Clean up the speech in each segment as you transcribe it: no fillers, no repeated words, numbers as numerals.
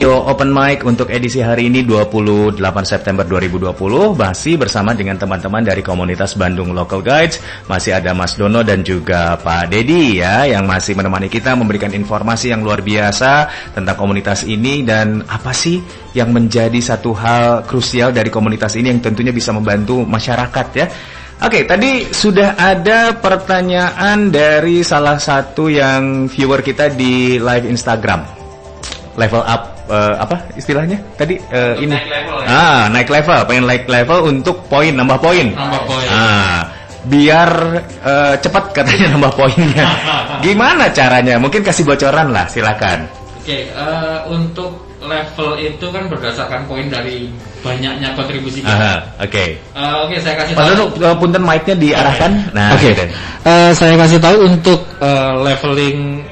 Open Mic untuk edisi hari ini 28 September 2020 masih bersama dengan teman-teman dari komunitas Bandung Local Guides. Masih ada Mas Dono dan juga Pak Dedi ya, yang masih menemani kita memberikan informasi yang luar biasa tentang komunitas ini dan apa sih yang menjadi satu hal krusial dari komunitas ini yang tentunya bisa membantu masyarakat ya. Oke, tadi sudah ada pertanyaan dari salah satu yang viewer kita di live Instagram. Level up, apa istilahnya tadi ini naik level, ya? Naik level, pengen naik level untuk poin, nambah poin. Biar cepat katanya nambah poinnya. Gimana caranya? Mungkin kasih bocoran lah, silakan. Oke, untuk level itu kan berdasarkan poin dari banyaknya kontribusi kita. Oke, saya kasih tahu. Punten mic-nya diarahkan. Nah, saya kasih tahu untuk leveling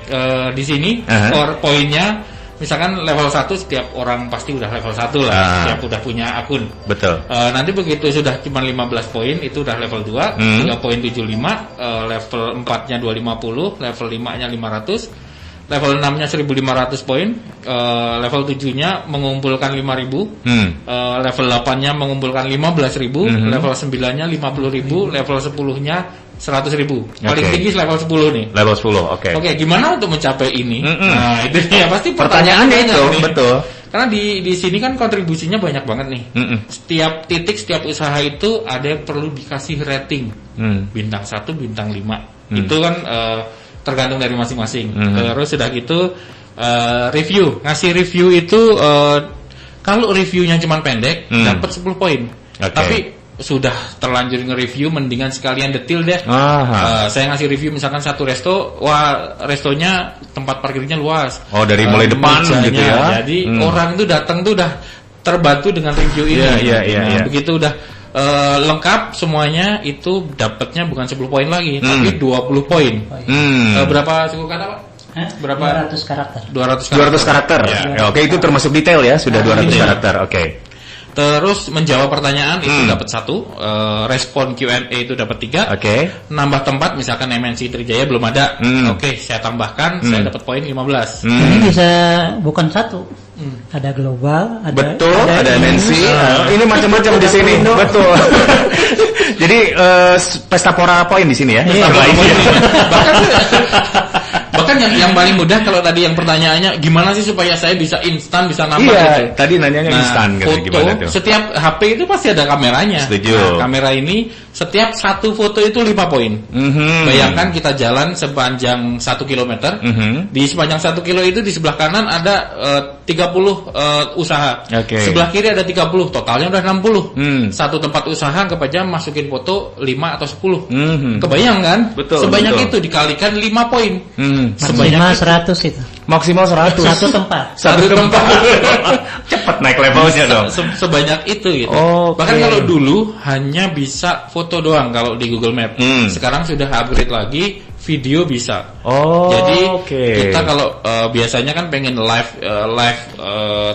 di sini skor poinnya. Misalkan level 1 setiap orang pasti udah level 1 lah, setiap udah punya akun. Betul. Nanti begitu sudah cuma 15 poin itu udah level 2, 3.75, level 4-nya 250, level 5-nya 500, level 6-nya 1.500 poin, level 7-nya mengumpulkan 5.000, level 8-nya mengumpulkan 15.000, level 9-nya 50.000, level 10-nya 100.000. Paling tinggi level 10 nih. Level 10, oke. Oke, gimana untuk mencapai ini? Nah, itu ya pasti pertanyaannya itu, betul. Karena di sini kan kontribusinya banyak banget nih. Setiap titik, setiap usaha itu ada yang perlu dikasih rating. Bintang 1, bintang 5. Itu kan tergantung dari masing-masing. Terus sudah gitu review. Ngasih review itu kalau reviewnya cuma pendek dapat 10 poin. Tapi sudah terlanjur nge-review mendingan sekalian detail deh. Saya ngasih review misalkan satu resto, restonya tempat parkirnya luas. Dari mulai depan gitu ya. Jadi orang itu datang tuh udah terbantu dengan review ini. Begitu udah lengkap semuanya itu dapatnya bukan 10 poin lagi, tapi 20 poin. Berapa suku kata, Pak? Berapa? 200 karakter. 200 karakter. Ya. Oke, itu termasuk detail ya, sudah 200 karakter. Oke. Terus menjawab pertanyaan itu dapat 1, respon Q&A itu dapat 3. Nambah tempat misalkan MNC Trijaya belum ada. Saya tambahkan, saya dapat poin 15. Ini bisa bukan 1. Ada global, ada MNC. Ini macam-macam di sini. Betul. Jadi pesta pora poin di sini ya. Bahkan yang paling mudah kalau tadi yang pertanyaannya gimana sih supaya saya bisa instan bisa nambah gitu. Tadi nanyanya instan foto, gimana tuh? Setiap HP itu pasti ada kameranya. Setuju. Kamera ini setiap satu foto itu 5 poin. Bayangkan kita jalan sepanjang 1 km. Di sepanjang 1 kilo itu di sebelah kanan ada 30 usaha. Sebelah kiri ada 30, totalnya udah 60. Satu tempat usaha anggap aja masukin foto 5 atau 10. Kebayang kan? Betul. Sebanyak itu dikalikan 5 poin. Maksimal 100 itu. Maksimal 100. Satu tempat. Cepat naik levelnya dong. Sebanyak itu gitu. Bahkan kalau dulu hanya bisa foto doang kalau di Google Map. Sekarang sudah upgrade lagi, video bisa. Jadi kita kalau biasanya kan pengen live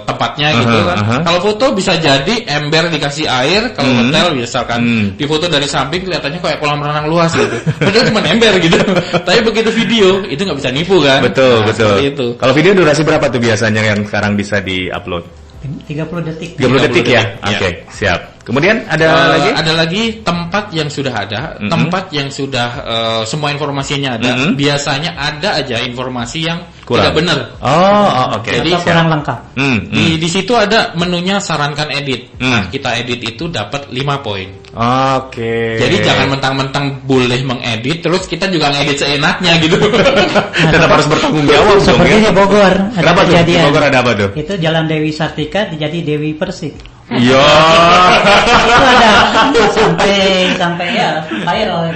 tempatnya gitu kan. Kalau foto bisa jadi ember dikasih air. Kalau hotel misalkan di foto dari samping kelihatannya kayak kolam renang luas gitu. Padahal cuma ember gitu. Tapi begitu video itu nggak bisa nipu kan. Betul. Itu. Kalau video durasi berapa tuh biasanya yang sekarang bisa di-upload? 30 detik. 30 detik ya? Oke, siap. Kemudian ada lagi? Ada lagi tempat yang sudah ada, tempat yang sudah semua informasinya ada. Biasanya ada aja informasi yang tidak benar. Jadi kurang lengkap. Di situ ada menunya sarankan edit. Nah, kita edit itu dapat 5 poin. Jadi jangan mentang-mentang boleh mengedit, terus kita juga ngedit seenaknya gitu. Tetap harus bertanggung jawab dong. Seperti di Bogor. Kenapa tuh? Di Bogor ada apa tuh? Itu Jalan Dewi Sartika jadi Dewi Persik. Iya. Itu ada sampai ya viral.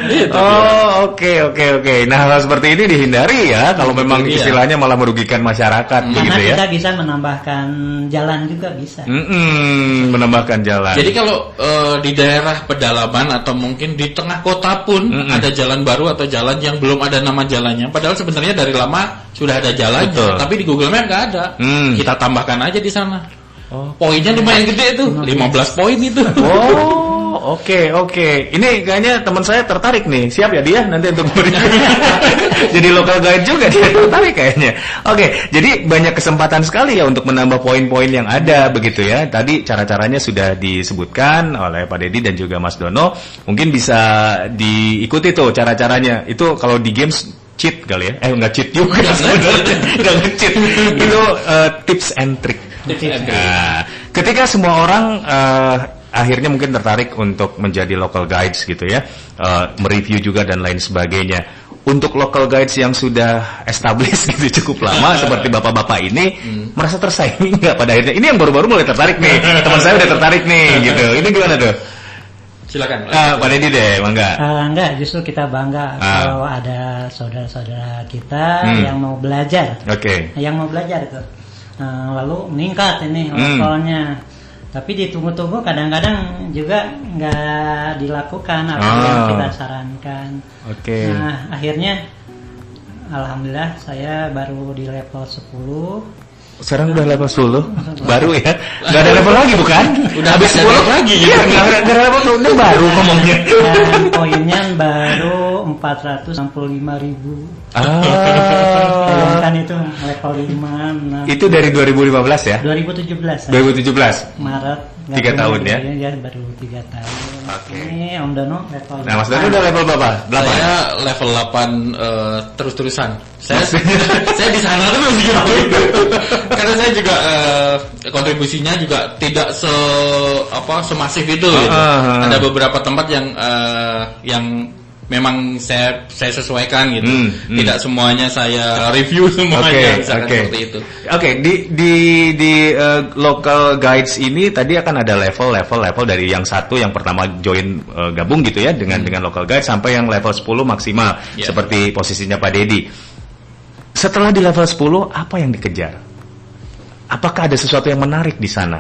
Oke. Nah, hal seperti ini dihindari ya kalau memang istilahnya malah merugikan masyarakat begitu ya. Karena kita bisa menambahkan jalan juga bisa. Menambahkan jalan. Jadi kalau di daerah pedalaman atau mungkin di tengah kota pun ada jalan baru atau jalan yang belum ada nama jalannya, padahal sebenarnya dari lama sudah ada jalannya, tapi di Google Map nggak ada. Kita tambahkan aja di sana. Poinnya lumayan gede tuh, 15 poin itu. oke. Ini kayaknya teman saya tertarik nih. Siap ya dia nanti untuk jadi local guide juga dia tertarik kayaknya. Oke, jadi banyak kesempatan sekali ya untuk menambah poin-poin yang ada begitu ya. Tadi cara-caranya sudah disebutkan oleh Pak Dedi dan juga Mas Dono. Mungkin bisa diikuti tuh cara-caranya. Itu kalau di games cheat kali ya? Enggak cheat juga sebenarnya. Enggak cheat. Itu tips and trick. Nah, ketika semua orang akhirnya mungkin tertarik untuk menjadi local guides gitu ya, mereview juga dan lain sebagainya. Untuk local guides yang sudah established gitu cukup lama seperti bapak-bapak ini, merasa tersaingi nggak pada akhirnya? Ini yang baru-baru mulai tertarik nih, teman saya udah tertarik nih gitu. Ini gimana tuh? Silakan. Pak Dedi deh, bangga. Enggak, justru kita bangga kalau ada saudara-saudara kita yang mau belajar. Oke. Yang mau belajar itu. Lalu meningkat ini levelnya. Tapi ditunggu-tunggu kadang-kadang juga nggak dilakukan apa yang kita sarankan. Oke. Nah, akhirnya alhamdulillah saya baru di level 10. Sekarang udah level 10, baru ya? Gak ada level lagi bukan? Udah habis 10 lagi ya? Gak ada level 10, udah baru ngomongnya. Dan poinnya baru 465.000. Bayangkan itu level 5. Itu dari 2015 ya? 2017. 2017? Maret. 3 tahun ya? Ya baru 3 tahun. Oke. Ini Om Dono level. Nah, Mas Dono udah level berapa? Saya level 8 terus-terusan. Saya di sana terus gitu. Karena saya juga kontribusinya juga tidak semasif itu. Gitu. Ada beberapa tempat yang memang saya sesuaikan gitu. Tidak semuanya saya review semuanya seperti itu. Oke, di local guides ini tadi akan ada level dari yang satu yang pertama join gabung gitu ya dengan local guide sampai yang level 10 maksimal seperti posisinya Pak Dedi. Setelah di level 10 apa yang dikejar? Apakah ada sesuatu yang menarik di sana?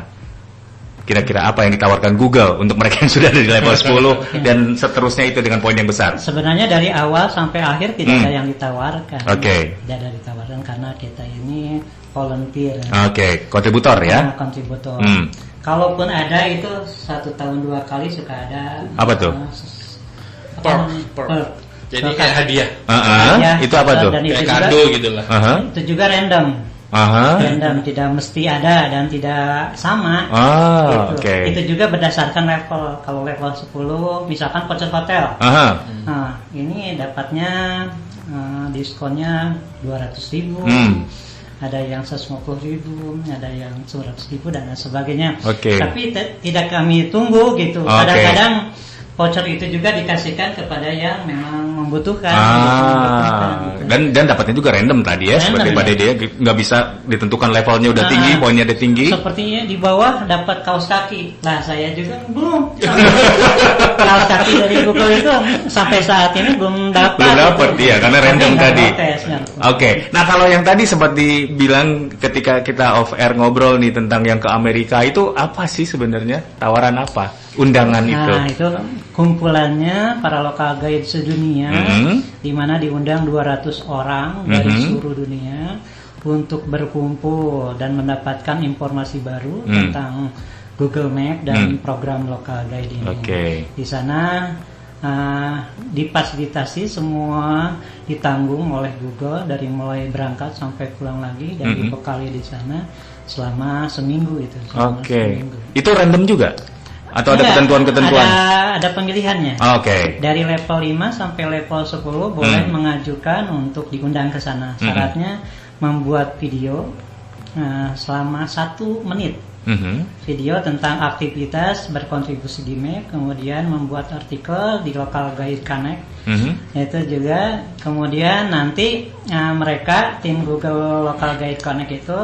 Kira-kira apa yang ditawarkan Google untuk mereka yang sudah ada di level 10 dan seterusnya itu dengan poin yang besar? Sebenarnya dari awal sampai akhir tidak ada yang ditawarkan. Oke. Tidak ada ditawarkan karena kita ini volunteer. Oke, kontributor ya? Kontributor. Kalaupun ada itu 1 tahun 2 kali suka ada. Apa tuh? Perk. Jadi kayak hadiah. Itu apa tuh? Kayak kado gitu lah. Itu juga random. Random, tidak mesti ada dan tidak sama. Gitu. Okay. Itu juga berdasarkan level. Kalau level 10 misalkan voucher hotel. Nah, ini dapatnya diskonnya 200.000. Ada yang 150.000, ada yang 100.000 dan sebagainya. Tapi tidak kami tunggu gitu. Kadang-kadang voucher itu juga dikasihkan kepada yang memang membutuhkan. Gitu. Dan dapatnya juga random tadi ya, seperti Pak Dede, nggak bisa ditentukan levelnya udah tinggi, poinnya udah tinggi. Sepertinya di bawah dapat kaos kaki. Lah saya juga belum. Kaos kaki dari Google itu sampai saat ini belum dapat. Belum dapat dia karena random tadi. Oke. Nah kalau yang tadi sempat dibilang ketika kita off air ngobrol nih tentang yang ke Amerika itu apa sih sebenarnya? Tawaran apa? Undangan itu? Nah itu kumpulannya para local guide sedunia, di mana diundang 200 orang dari seluruh dunia untuk berkumpul dan mendapatkan informasi baru tentang Google Map dan program local guide ini. Di sana difasilitasi semua ditanggung oleh Google dari mulai berangkat sampai pulang lagi dan dibekali di sana selama seminggu itu. Itu random juga? Atau ada ketentuan-ketentuan? Ada pemilihannya. Dari level 5 sampai level 10 boleh mengajukan untuk diundang ke sana. Syaratnya membuat video selama 1 menit. Video tentang aktivitas berkontribusi di map, kemudian membuat artikel di Local Guide Connect. Itu juga kemudian nanti mereka tim Google Local Guide Connect itu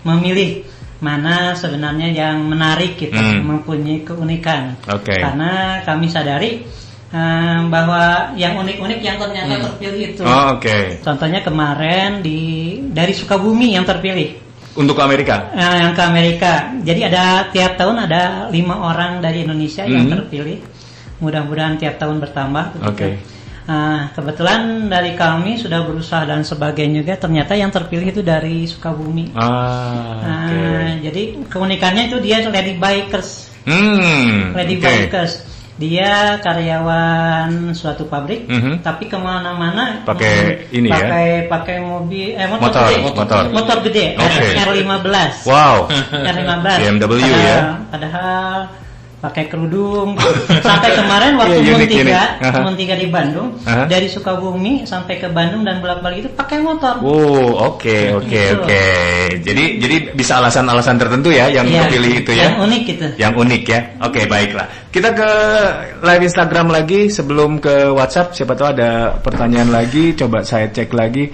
memilih mana sebenarnya yang menarik gitu, mempunyai keunikan. Karena kami sadari bahwa yang unik-unik yang ternyata terpilih itu. Contohnya kemarin dari Sukabumi yang terpilih. Untuk Amerika? Yang ke Amerika. Jadi ada tiap tahun ada 5 orang dari Indonesia yang terpilih. Mudah-mudahan tiap tahun bertambah. Kebetulan dari kami sudah berusaha dan sebagainya juga, ternyata yang terpilih itu dari Sukabumi. Jadi keunikannya itu dia lady bikers. Lady bikers. Dia karyawan suatu pabrik, tapi kemana-mana pakai pakai mobil, motor gede, R15. Wow. R15. BMW ya. Padahal pakai kerudung. Sampai kemarin waktu Mun 3 di Bandung, dari Sukabumi sampai ke Bandung dan bolak-balik itu pakai motor. Oh, oke. Jadi bisa alasan-alasan tertentu ya yang terpilih itu ya. Yang unik gitu. Yang unik ya. Oke, baiklah. Kita ke live Instagram lagi sebelum ke WhatsApp. Siapa tahu ada pertanyaan lagi. Coba saya cek lagi.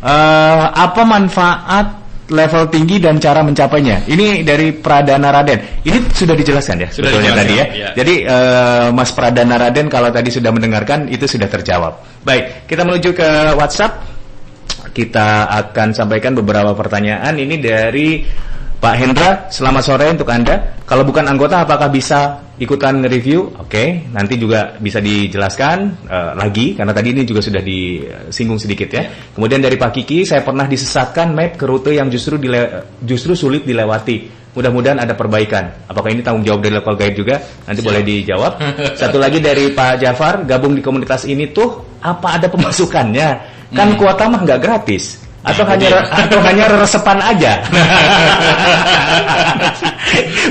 Apa manfaat level tinggi dan cara mencapainya? Ini dari Pradana Raden. Ini sudah dijelaskan ya? Sudah dijelaskan tadi ya. Jadi Mas Pradana Raden kalau tadi sudah mendengarkan itu sudah terjawab. Baik, kita menuju ke WhatsApp. Kita akan sampaikan beberapa pertanyaan. Ini dari Pak Hendra. Selamat sore untuk Anda. Kalau bukan anggota apakah bisa ikutan review? Oke, nanti juga bisa dijelaskan lagi karena tadi ini juga sudah disinggung sedikit ya. Kemudian dari Pak Kiki, saya pernah disesatkan map ke rute yang justru sulit dilewati. Mudah-mudahan ada perbaikan. Apakah ini tanggung jawab dari local guide juga? Nanti boleh dijawab. Satu lagi dari Pak Jafar, gabung di komunitas ini tuh apa ada pemasukannya? Kan kuota mah nggak gratis. Atau hanya resepan aja.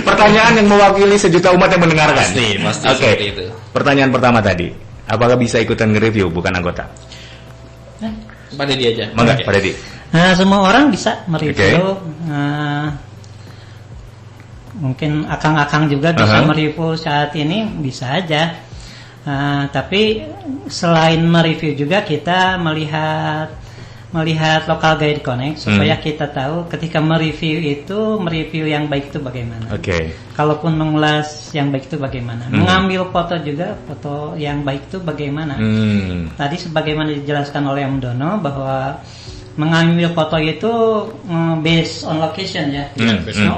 Pertanyaan yang mewakili sejuta umat yang mendengarkan. Pasti seperti itu. Pertanyaan pertama tadi, apakah bisa ikutan nge-review bukan anggota? Pak Dedi aja. Mangga, Pak Dedi. Semua orang bisa mereview. Mungkin akang-akang juga bisa mereview saat ini, bisa aja. Tapi selain mereview juga kita melihat Local Guide Connect supaya kita tahu ketika mereview yang baik itu bagaimana. Kalaupun mengulas yang baik itu bagaimana. Mengambil foto juga, foto yang baik itu bagaimana. Tadi sebagaimana dijelaskan oleh Om Dono bahwa mengambil foto itu based on location ya.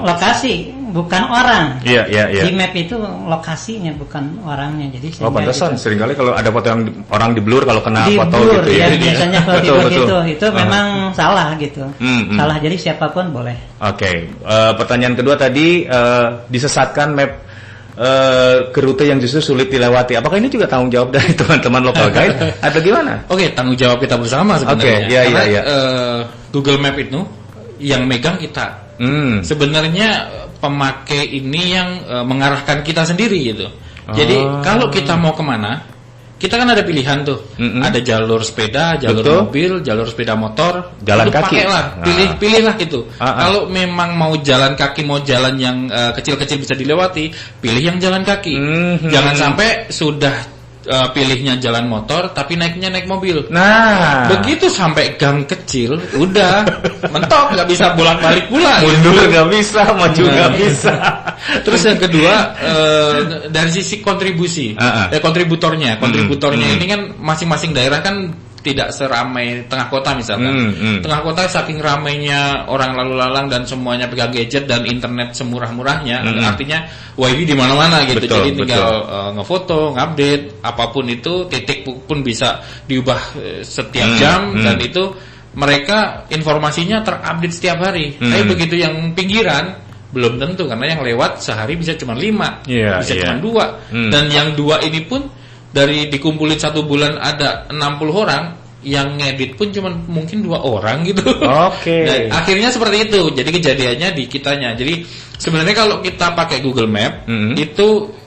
Lokasi, bukan orang. Iya. Di map itu lokasinya bukan orangnya. Jadi pantesan seringkali kalau ada foto yang orang di blur kalau kena foto blur, gitu ya. Biasanya kalau begitu itu memang salah gitu. Salah, jadi siapapun boleh. Pertanyaan kedua tadi disesatkan map ke rute yang justru sulit dilewati. Apakah ini juga tanggung jawab dari teman-teman local guide atau gimana? Tanggung jawab kita bersama sebenarnya. Karena Google Map itu yang megang kita. Sebenarnya pemakai ini yang mengarahkan kita sendiri gitu. Jadi kalau kita mau kemana, kita kan ada pilihan tuh. Ada jalur sepeda, jalur mobil, jalur sepeda motor, jalan kaki. Pakailah, pilihlah itu. Kalau memang mau jalan kaki, mau jalan yang kecil-kecil bisa dilewati, pilih yang jalan kaki. Jangan sampai sudah pilihnya jalan motor tapi naik mobil. Begitu sampai gang kecil udah mentok, nggak bisa bolak-balik pula. Mundur nggak bisa, maju nggak bisa. Terus yang kedua dari sisi kontribusi, kontributornya ini kan masing-masing daerah kan tidak seramai tengah kota misalkan. Tengah kota saking ramainya orang lalu lalang dan semuanya pegang gadget dan internet semurah-murahnya, artinya wifi di mana-mana gitu. Jadi tinggal ngefoto, ngupdate, apapun itu, titik pun bisa diubah setiap jam dan itu mereka informasinya terupdate setiap hari. Tapi begitu yang pinggiran belum tentu karena yang lewat sehari bisa cuma 5, bisa cuma 2. Dan yang 2 ini pun dari dikumpulin 1 bulan ada 60 orang, yang ngedit pun cuma mungkin 2 orang gitu. Dan akhirnya seperti itu. Jadi kejadiannya di kitanya. Jadi sebenarnya kalau kita pakai Google Map itu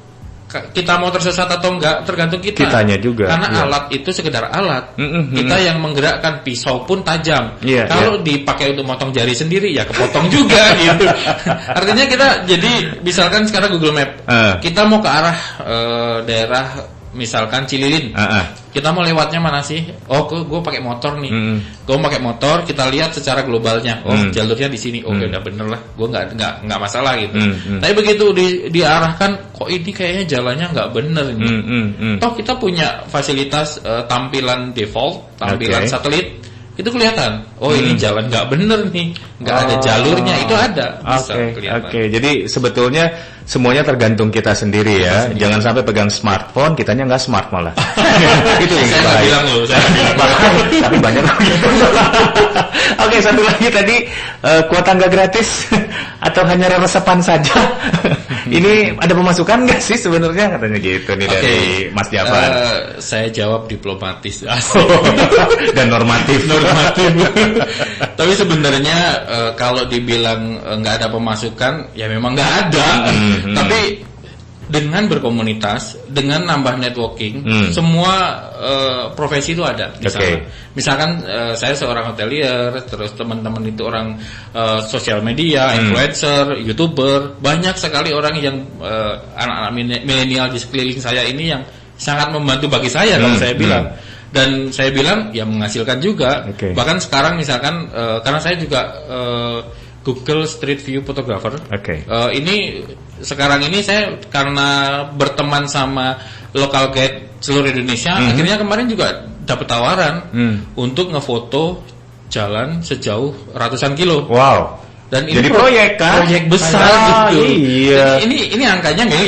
kita mau tersesat atau enggak tergantung kitanya juga. Karena alat itu sekedar alat. Kita yang menggerakkan, pisau pun tajam. Kalau dipakai untuk motong jari sendiri ya kepotong juga gitu. Artinya kita jadi misalkan sekarang Google Map, kita mau ke arah daerah misalkan Cililin, kita mau lewatnya mana sih? Gue pakai motor nih. Gue pakai motor, kita lihat secara globalnya. Jalurnya di sini. Udah bener lah. Gue nggak masalah gitu. Tapi begitu diarahkan, kok ini kayaknya jalannya nggak bener nih. Toh kita punya fasilitas tampilan default, tampilan satelit. Itu kelihatan. Ini jalan nggak bener nih, nggak ada jalurnya. Itu ada. Bisa kelihatan. Jadi sebetulnya semuanya tergantung kita sendiri ya. Jangan sampai pegang smartphone, kitanya nggak smart malah. Itu yang saya bilang loh. Tapi banyak. Oke, satu lagi tadi kuota nggak gratis atau hanya resepan saja? Ini ada pemasukan nggak sih sebenarnya, katanya gitu nih dari Mas Jafar? Saya jawab diplomatis dan normatif. Tapi sebenarnya kalau dibilang nggak ada pemasukan, ya memang nggak ada. Tapi dengan berkomunitas, dengan nambah networking, semua profesi itu ada di sana. Misalkan saya seorang hotelier, terus teman-teman itu orang sosial media, influencer, YouTuber, banyak sekali orang yang anak-anak milenial di sekeliling saya ini yang sangat membantu bagi saya kalau saya bilang. Dan saya bilang ya menghasilkan juga. Bahkan sekarang misalkan karena saya juga Google Street View Photographer. Ini sekarang ini saya karena berteman sama local guide seluruh Indonesia, akhirnya kemarin juga dapat tawaran untuk ngefoto jalan sejauh ratusan kilo. Wow. Dan ini jadi proyek besar gitu. Iya. Ini angkanya nggak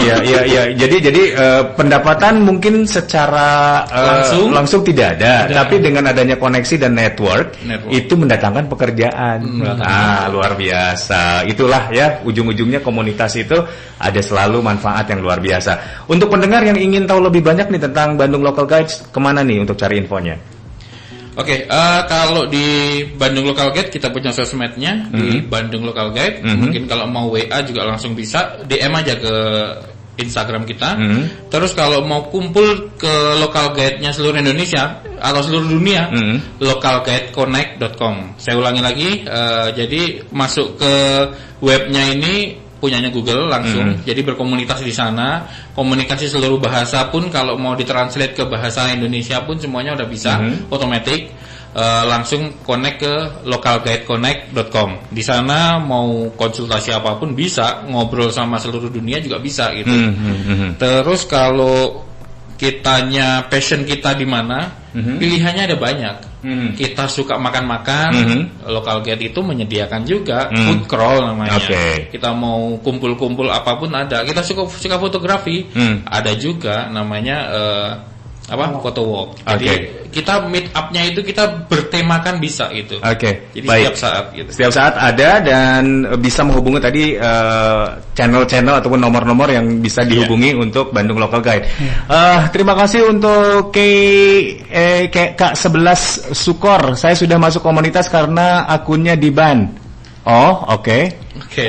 Iya. Jadi pendapatan mungkin secara langsung tidak ada, tapi dengan adanya koneksi dan network itu mendatangkan pekerjaan. Luar biasa. Itulah ya ujung-ujungnya komunitas itu ada selalu manfaat yang luar biasa. Untuk pendengar yang ingin tahu lebih banyak nih tentang Bandung Local Guides, kemana nih untuk cari infonya? Kalau di Bandung Local Guide kita punya sosmednya di Bandung Local Guide. Mungkin kalau mau WA juga langsung bisa, DM aja ke Instagram kita. Terus kalau mau kumpul ke local guide-nya seluruh Indonesia atau seluruh dunia, localguideconnect.com. Saya ulangi lagi, jadi masuk ke webnya ini punyanya Google langsung, jadi berkomunitas di sana, komunikasi seluruh bahasa pun kalau mau ditranslate ke bahasa Indonesia pun semuanya udah bisa, otomatis. Langsung connect ke localguideconnect.com. Di sana mau konsultasi apapun bisa, ngobrol sama seluruh dunia juga bisa gitu. Terus kalau kitanya passion kita di mana, pilihannya ada banyak. Kita suka makan-makan, local guide itu menyediakan juga food crawl namanya. Kita mau kumpul-kumpul apapun ada. Kita suka fotografi, ada juga namanya photo walk. Jadi kita meet up-nya itu kita bertemakan bisa itu. Jadi setiap saat gitu. Setiap saat ada dan bisa menghubungi tadi channel-channel ataupun nomor-nomor yang bisa dihubungi untuk Bandung Local Guide. Terima kasih untuk Kak 11 Sukor. Saya sudah masuk komunitas karena akunnya di-ban.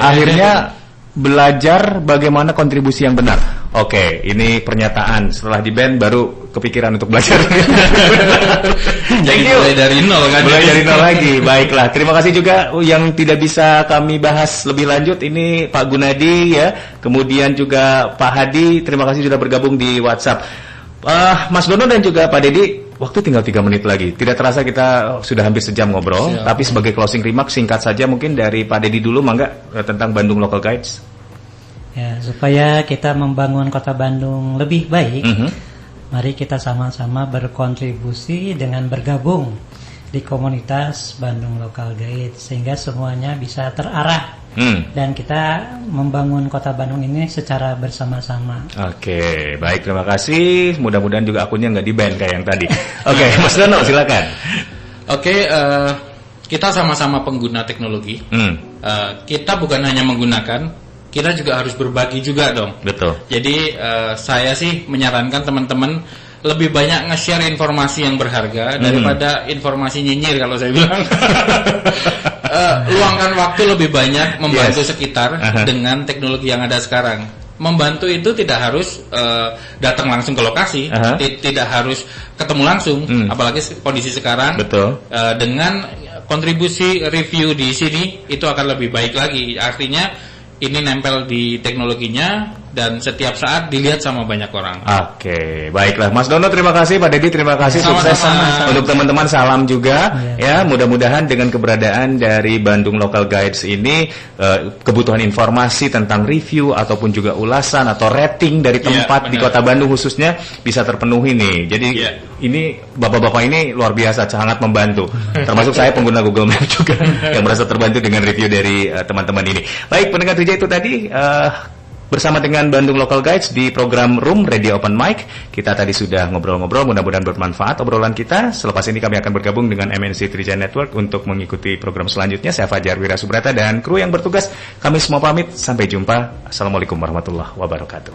Akhirnya belajar bagaimana kontribusi yang benar. Ini pernyataan setelah di-ban baru kepikiran untuk belajar. Jadi mulai dari nol kan? Mulai dari nol lagi. Baiklah, terima kasih juga yang tidak bisa kami bahas lebih lanjut. Ini Pak Gunadi ya, kemudian juga Pak Hadi. Terima kasih sudah bergabung di WhatsApp. Mas Dono dan juga Pak Dedi, waktu tinggal 3 menit lagi. Tidak terasa kita sudah hampir sejam ngobrol. Tapi sebagai closing remark singkat saja mungkin dari Pak Dedi dulu, mangga, tentang Bandung Local Guides. Ya, supaya kita membangun kota Bandung lebih baik, mari kita sama-sama berkontribusi dengan bergabung di komunitas Bandung Local Guide sehingga semuanya bisa terarah dan kita membangun kota Bandung ini secara bersama-sama. Baik, terima kasih. Mudah-mudahan juga akunnya nggak di-ban kayak yang tadi. Mas Dono silakan. Kita sama-sama pengguna teknologi. Kita bukan hanya menggunakan, kita juga harus berbagi juga dong. Betul. Jadi saya sih menyarankan teman-teman lebih banyak nge-share informasi yang berharga daripada informasi nyinyir kalau saya bilang. Luangkan waktu lebih banyak membantu sekitar dengan teknologi yang ada sekarang. Membantu itu tidak harus datang langsung ke lokasi, tidak harus ketemu langsung, apalagi kondisi sekarang. Betul. Dengan kontribusi review di sini itu akan lebih baik lagi. Artinya ini nempel di teknologinya dan setiap saat dilihat sama banyak orang. Baiklah Mas Dono, terima kasih. Pak Dedi, terima kasih. Sukses untuk teman-teman, salam juga ya. Mudah-mudahan dengan keberadaan dari Bandung Local Guides ini kebutuhan informasi tentang review ataupun juga ulasan atau rating dari tempat di Kota Bandung khususnya bisa terpenuhi nih. Jadi ini bapak-bapak ini luar biasa, sangat membantu. Termasuk saya pengguna Google Maps juga yang merasa terbantu dengan review dari teman-teman ini. Baik, pendengar DJ itu tadi bersama dengan Bandung Local Guides di program Room Radio Open Mic. Kita tadi sudah ngobrol-ngobrol, mudah-mudahan bermanfaat obrolan kita. Selepas ini kami akan bergabung dengan MNC Trijan Network untuk mengikuti program selanjutnya. Saya Fajar Wira Subrata dan kru yang bertugas. Kami semua pamit, sampai jumpa. Assalamualaikum warahmatullahi wabarakatuh.